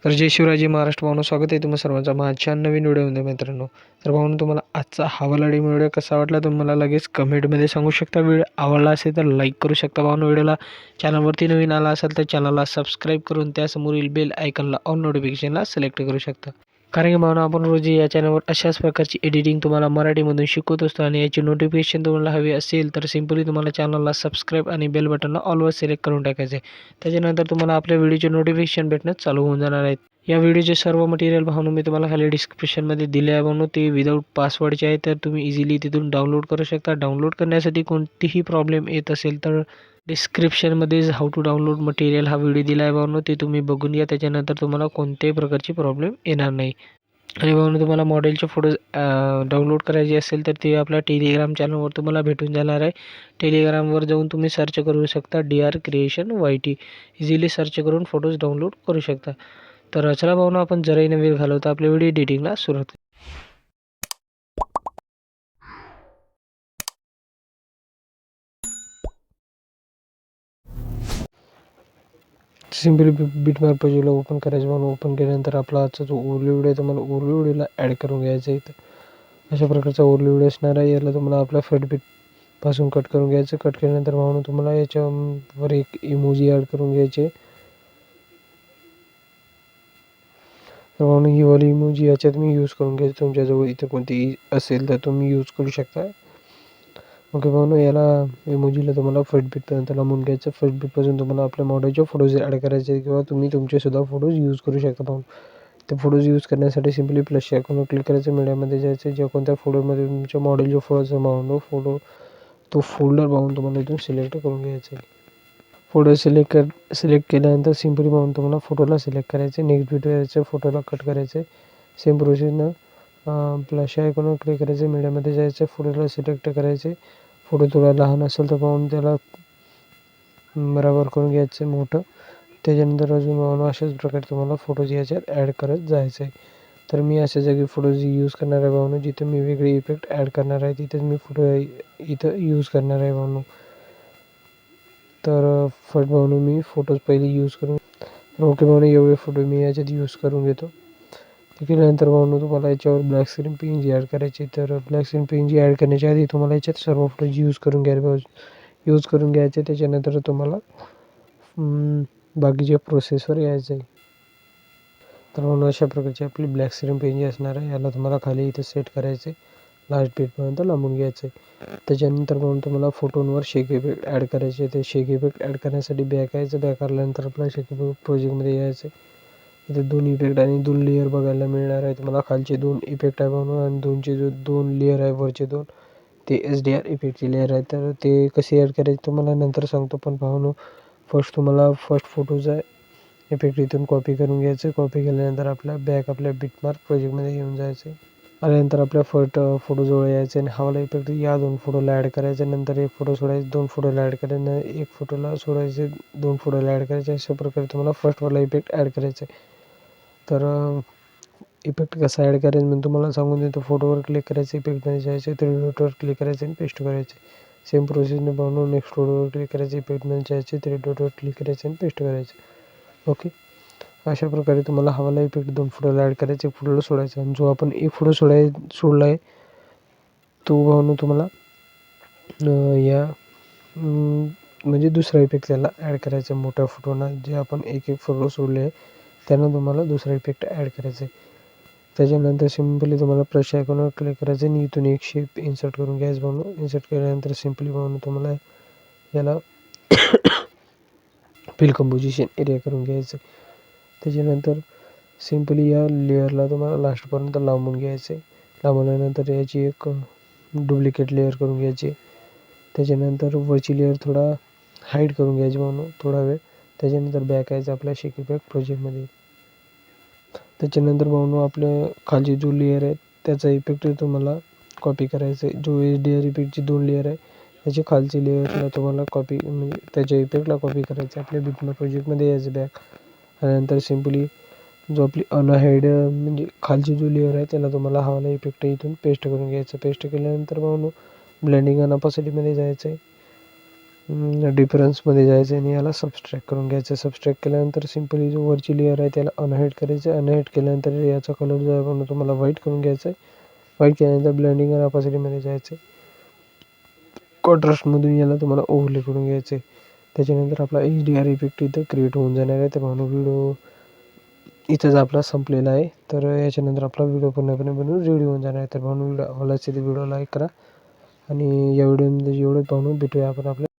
तर जय शिवराय, जय महाराष्ट्र भावनो, स्वागत आहे तुम्हा सर्वांचं माझ्या नवीन व्हिडिओमध्ये मित्रांनो. तर भावनो, तुम्हाला आजचा हा वाला व्हिडिओ कसा वाटला तुम्ही मला लगेच कमेंटमध्ये सांगू शकता. व्हिडिओ आवडला असेल तर लाईक करू शकता. भावनो, व्हिडिओला चॅनलवरती नवीन आला असेल तर चॅनलला सबस्क्राईब करून त्यासमोरील बेल आयकॉनला ऑल नोटिफिकेशनला सिलेक्ट करू शकता. कारण की भावना आपण रोज या चॅनलवर अशाच प्रकारची एडिटिंग तुम्हाला मराठीमधून शिकवत असतो आणि याची नोटिफिकेशन तुम्हाला हवी असेल तर सिम्पली तुम्हाला चॅनलला सबस्क्राईब आणि बेल बटनला ऑलवर सिलेक्ट करून टाकायचे आहे. त्याच्यानंतर तुम्हाला आपल्या व्हिडिओचे नोटिफिकेशन भेटणं चालू होऊन जाणार आहेत. या व्हिडिओचे सर्व मटेरियल भावनो मी तुम्हाला खाली डिस्क्रिप्शनमध्ये दिले आहे. भावनो, ते विदाऊट पासवर्डचे आहे तर तुम्ही इझिली तिथून डाउनलोड करू शकता. डाउनलोड करण्यासाठी कोणतीही प्रॉब्लेम येत असेल तर डिस्क्रिप्शनमध्ये हाऊ टू डाउनलोड मटेरियल हा व्हिडिओ दिला आहे भावनो, ते तुम्ही बघून घ्या. त्याच्यानंतर तुम्हाला कोणत्याही प्रकारची प्रॉब्लेम येणार नाही. आणि भावनो, तुम्हाला मॉडेलचे फोटोज डाउनलोड करायचे असेल तर ते आपल्या टेलिग्राम चॅनलवर तुम्हाला भेटून जाणार आहे. टेलिग्रामवर जाऊन तुम्ही सर्च करू शकता DR creation YT. Easily search करून फोटोज डाउनलोड करू शकता. तर चला भावनो, आपण जराही न वेळ घालवता आपल्या व्हिडिओ एडिटिंगला सुरुवात करू. सिम्पली बिटमार्क पेजला ओपन करायचं. भावनो, ओपन केल्यानंतर आपला आजचा जो ओव्हरव्ह्यू व्हिडिओ आहे तुम्हाला ओव्हरव्ह्यू व्हिडिओला ॲड करून घ्यायचा आहे. इथं अशा प्रकारचा ओव्हरव्ह्यू व्हिडिओ असणार आहे. याला तुम्हाला आपल्या फटबीटपासून कट करून घ्यायचं. कट केल्यानंतर भावनो, तुम्हाला याच्यावर एक इमोजी ॲड करून घ्यायचे. तर भावनो, ही वाली इमोजी याच्यात मी यूज करून घ्यायचं. तुमच्याजवळ इथं कोणतीही असेल तर तुम्ही यूज करू शकता. ओके भावनो, याला इमोजीला तुम्हाला फटबीटपर्यंत लांबून घ्यायचं. फटबीटपासून तुम्हाला आपल्या मॉडेलचे फोटोज ॲड करायचे किंवा तुम्ही तुमचेसुद्धा फोटोज यूज करू शकता. भावनो, ते फोटोज यूज करण्यासाठी सिम्पली प्लसच्या आयकॉनवर क्लिक करायचं. मीडियामध्ये जायचं. ज्या कोणत्या फोल्डरमध्ये तुमच्या मॉडेलचे फोटोज भावनो तो फोल्डर भावून तुम्हाला इथून सिलेक्ट करून घ्यायचं आहे. फोटो सिलेक्ट केल्यानंतर सिम्पली भावून तुम्हाला फोटोला सिलेक्ट करायचे. नेक्स्ट व्हिडिओ यायचं, फोटोला कट करायचे. सेम प्रोसेसनं प्लसच्या आयकॉनवर क्लिक करायचे. मीडियामध्ये जायचं, फोटोला सिलेक्ट करायचे. फोटो थोडा लहान असेल तर पाहून त्याला बरोबर करून घ्यायचं मोठं. त्याच्यानंतर अजून भावनो अशाच प्रकारे तुम्हाला फोटोज याच्यात ॲड करत जायचं आहे. तर मी अशा जागी फोटोज यूज करणार आहे भावनो. जिथे मी वेगळे इफेक्ट ॲड करणार आहे तिथेच मी फोटो इथं यूज करणार आहे भावनो. तर भावनो, मी फोटोज पहिले यूज करून ओके भावनो, एवढे फोटो मी याच्यात यूज करून घेतो. ते केल्यानंतर भावनो, तुम्हाला याच्यावर ब्लॅक स्क्रीन PNG ॲड करायची. तर ब्लॅक स्क्रीन PNG ॲड करण्याच्या आधी तुम्हाला याच्यात सर्व फोटोज यूज करून घ्यायचे. त्याच्यानंतर तुम्हाला बाकीच्या प्रोसेसवर यायचं आहे. तर भावनो, अशा प्रकारची आपली ब्लॅक स्क्रीन PNG असणार आहे. याला तुम्हाला खाली इथं सेट करायचं आहे. लास्ट बीटपर्यंत लांबून घ्यायचं आहे. त्याच्यानंतर भावनो, तुम्हाला फोटोंवर शेक इफेक्ट ॲड करायचे. ते शेक इफेक्ट ॲड करण्यासाठी बॅक यायचं. बॅक आल्यानंतर आपल्या शेक इफेक्ट प्रोजेक्टमध्ये यायचं आहे. इथे 2 इफेक्ट आणि 2 लेअर बघायला मिळणार आहे तुम्हाला. खालचे 2 इफेक्ट आहे भावनो आणि जो 2 लेअर आहे वरचे 2 ते SDR इफेक्टचे लेअर आहे. तर ते कसे ॲड करायचे तुम्हाला नंतर सांगतो. पण भावनो, तुम्हाला फोटोचा इफेक्ट इथून कॉपी करून घ्यायचं. कॉपी केल्यानंतर आपल्या बिटमार्क प्रोजेक्टमध्ये येऊन जायचं. आल्यानंतर आपल्या फोटोजवळ यायचं आणि हा वाला इफेक्ट या 2 फोटोला ॲड करायचा. नंतर एक फोटो सोडायचा, 2 फोटोला ॲड करायचं, एक फोटोला सोडायचे, 2 फोटोला ॲड करायचे. अशा प्रकारे तुम्हाला वाला इफेक्ट ॲड करायचा आहे. तर इफेक्ट कसा ॲड करायचा मी तुम्हाला सांगून देतो. फोटोवर क्लिक करायचं, इफेक्टमध्ये जायचं, 3 डॉटवर क्लिक करायचं आणि पेस्ट करायचे. सेम प्रोसेसने भावनो, नेक्स्ट फोटोवर क्लिक करायचं, इफेक्टमध्ये जायचे, 3 डॉटवर क्लिक करायचं आणि पेस्ट करायचं. ओके, अशा प्रकारे तुम्हाला हा वाला इफेक्ट 2 फोटोला ॲड करायचा, 1 फोटोला सोडायचा. आणि जो आपण एक फोटो सोडला आहे तो भावनो तुम्हाला या म्हणजे दुसरा इफेक्ट त्याला ॲड करायचा. मोठ्या फोटोना जे आपण एक फोटो सोडले आहे त्यांना तुम्हाला दुसरा इफेक्ट ॲड करायचा आहे. त्याच्यानंतर सिम्पली तुम्हाला प्लस आयकॉनवर क्लिक करायचं आणि इथून एक शेप इन्सर्ट करून घ्यायचं भावनो. इन्सर्ट केल्यानंतर सिम्पली भावनो तुम्हाला याला फिल कंपोजिशन एरिया करून घ्यायचं. त्याच्यानंतर सिम्पली या लेअरला तुम्हाला लास्टपर्यंत लांबून घ्यायचं आहे. लांबवल्यानंतर याची एक डुप्लिकेट लेअर करून घ्यायची. त्याच्यानंतर वरची लेअर थोडा हाईड करून घ्यायची भावनो थोडा वेळ. त्याच्यानंतर बॅक यायचं आपल्या शेक इफेक्ट प्रोजेक्टमध्ये. त्याच्यानंतर भावनो, आपल्या खालची जो लेअर आहे त्याचा इफेक्ट तुम्हाला कॉपी करायचा आहे. जो SDR इफेक्टची 2 लेअर आहे त्याची खालची लेअरला तुम्हाला कॉपी म्हणजे त्याच्या इफेक्टला कॉपी करायचं. आपल्या बिटमार्क प्रोजेक्टमध्ये यायचं बॅक. त्यानंतर सिम्पली जो आपली अनहाईड म्हणजे खालची जो लेअर आहे त्याला तुम्हाला हा वाला इफेक्ट इथून पेस्ट करून घ्यायचा. पेस्ट केल्यानंतर भावनो, ब्लेंडिंग आणि ऑपेसिटीमध्ये जायचं आहे. डिफरन्समध्ये जायचं आणि याला सबस्ट्रॅक्ट करून घ्यायचं. सबस्ट्रॅक्ट केल्यानंतर सिम्पली जो वरची लेअर आहे त्याला अनहाईड करायचं. अनहाईड केल्यानंतर याचा कलर जो आहे पण तुम्हाला व्हाईट करून घ्यायचा आहे. व्हाईट केल्यानंतर ब्लेंडिंग आणि ऑपासिटीमध्ये जायचं आहे. कॉन्ट्रास्टमधून याला तुम्हाला ओव्हरले करून घ्यायचं आहे. त्याच्यानंतर आपला HDR इफेक्ट इथं क्रिएट होऊन जाणार आहे. तर म्हणून व्हिडिओ इथंच आपला संपलेला आहे. तर याच्यानंतर आपला व्हिडिओ पूर्णपणे बनवून रेडी होऊन जाणार आहे. तर म्हणून व्हिडिओ आवडला असेल तर व्हिडिओ लाईक करा आणि या व्हिडिओमध्ये जेवढं पाहून भेटूया आपण आपल्या